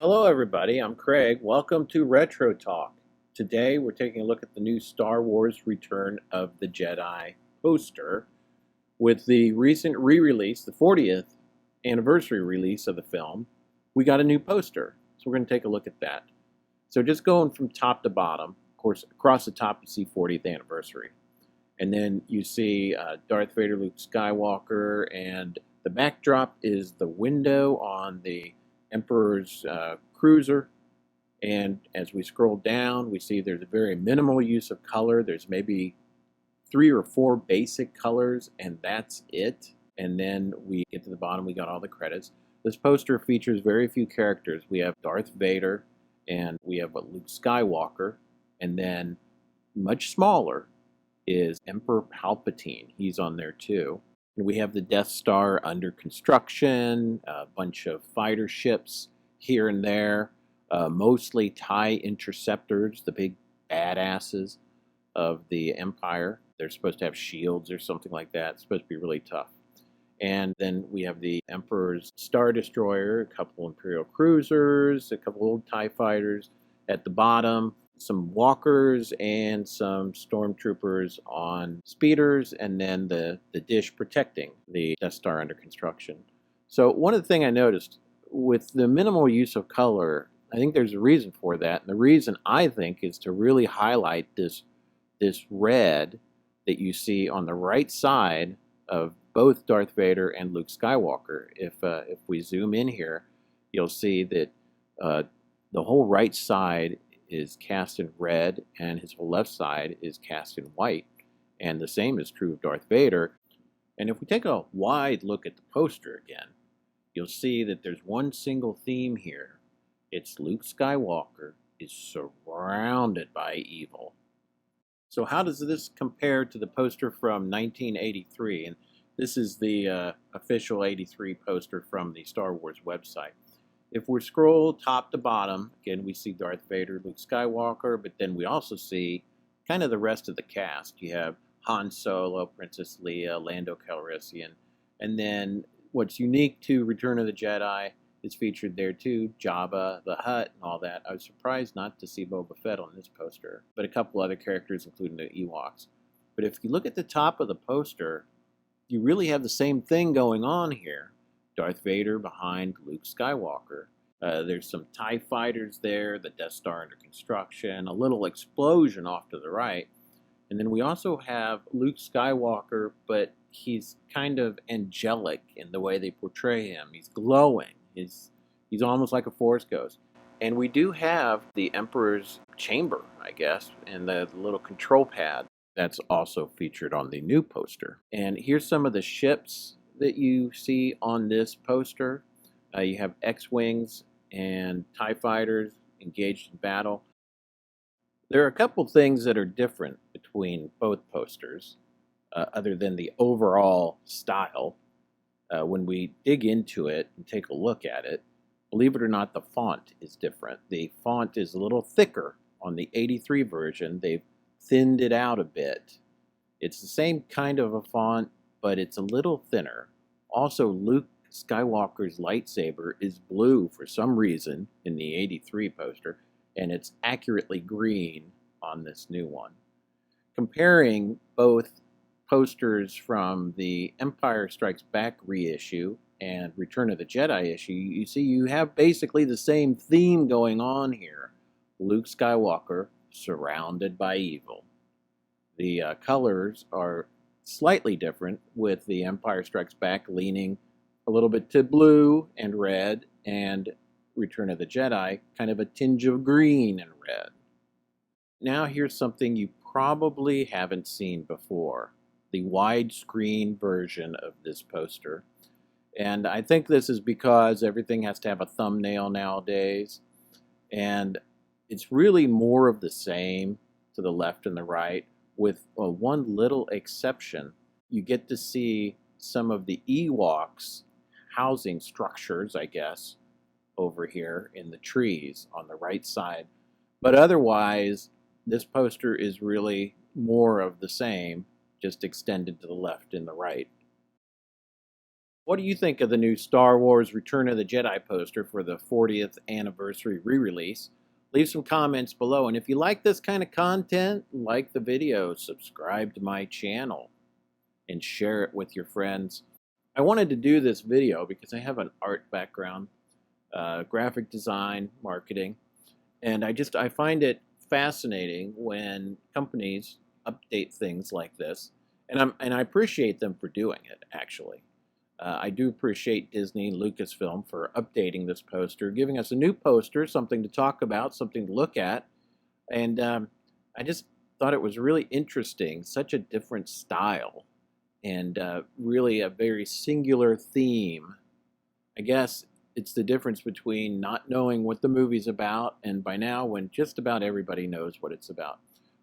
Hello, everybody. I'm Craig. Welcome to Retro Talk. Today, we're taking a look at the new Star Wars Return of the Jedi poster with the recent re-release, the 40th anniversary release of the film. We got a new poster, so we're going to take a look at that. So just going from top to bottom, of course, across the top you see 40th anniversary. And then you see Darth Vader, Luke Skywalker, and the backdrop is the window on the Emperor's cruiser. And as we scroll down, we see there's a very minimal use of color. There's maybe 3 or 4 basic colors, and that's it. And then we get to the bottom, we got all the credits. This poster features very few characters. We have Darth Vader, and we have Luke Skywalker, and then much smaller is Emperor Palpatine. He's on there too. And we have the Death Star under construction, a bunch of fighter ships here and there, mostly TIE interceptors, the big badasses of the Empire. They're supposed to have shields or something like that. It's supposed to be really tough. And then we have the Emperor's Star Destroyer, a couple Imperial cruisers, a couple old TIE fighters. At the bottom, some walkers and some stormtroopers on speeders, and then the dish protecting the Death Star under construction. So one of the things I noticed with the minimal use of color, I think there's a reason for that. And the reason I think is to really highlight this red that you see on the right side of both Darth Vader and Luke Skywalker. If we zoom in here, you'll see that the whole right side is cast in red and his whole left side is cast in white. And the same is true of Darth Vader. And if we take a wide look at the poster again, you'll see that there's one single theme here. It's Luke Skywalker is surrounded by evil. So how does this compare to the poster from 1983? And this is the official 83 poster from the Star Wars website. If we scroll top to bottom, again, we see Darth Vader, Luke Skywalker, but then we also see kind of the rest of the cast. You have Han Solo, Princess Leia, Lando Calrissian, and then what's unique to Return of the Jedi is featured there too, Jabba the Hutt and all that. I was surprised not to see Boba Fett on this poster, but a couple other characters, including the Ewoks. But if you look at the top of the poster, you really have the same thing going on here. Darth Vader behind Luke Skywalker. There's some TIE fighters there, the Death Star under construction, a little explosion off to the right. And then we also have Luke Skywalker, but he's kind of angelic in the way they portray him. He's glowing. He's almost like a Force ghost. And we do have the Emperor's chamber, I guess, and the little control pad that's also featured on the new poster. And here's some of the ships that you see on this poster. You have X-Wings and TIE fighters engaged in battle. There are a couple things that are different between both posters, other than the overall style. When we dig into it and take a look at it, believe it or not, the font is different. The font is a little thicker on the 83 version. They've thinned it out a bit. It's the same kind of a font, but it's a little thinner. Also, Luke Skywalker's lightsaber is blue for some reason in the 83 poster, and it's accurately green on this new one. Comparing both posters from the Empire Strikes Back reissue and Return of the Jedi issue, you see you have basically the same theme going on here. Luke Skywalker surrounded by evil. The colors are slightly different, with the Empire Strikes Back leaning a little bit to blue and red, and Return of the Jedi kind of a tinge of green and red. Now here's something you probably haven't seen before, the widescreen version of this poster. And I think this is because everything has to have a thumbnail nowadays, and it's really more of the same to the left and the right, with one little exception. You get to see some of the Ewoks housing structures, I guess, over here in the trees on the right side. But otherwise, this poster is really more of the same, just extended to the left and the right. What do you think of the new Star Wars Return of the Jedi poster for the 40th anniversary re-release? Leave some comments below, and if you like this kind of content, like the video, subscribe to my channel, and share it with your friends. I wanted to do this video because I have an art background, graphic design, marketing, and I find it fascinating when companies update things like this, and I appreciate them for doing it. Actually, I do appreciate Disney and Lucasfilm for updating this poster, giving us a new poster, something to talk about, something to look at, and I just thought it was really interesting. Such a different style, and really a very singular theme. I guess it's the difference between not knowing what the movie's about and by now when just about everybody knows what it's about.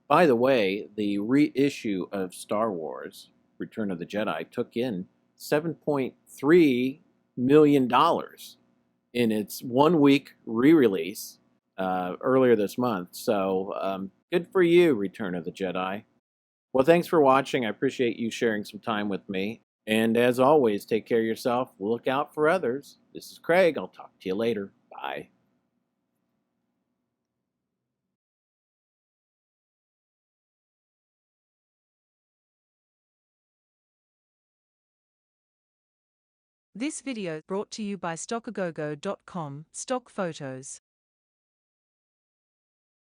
By the way, the reissue of Star Wars Return of the Jedi took in $7.3 million in its 1 week re-release earlier this month. So good for you, Return of the Jedi. Well, thanks for watching. I appreciate you sharing some time with me. And as always, take care of yourself. Look out for others. This is Craig. I'll talk to you later. Bye. This video brought to you by StockAgogo.com, Stock Photos.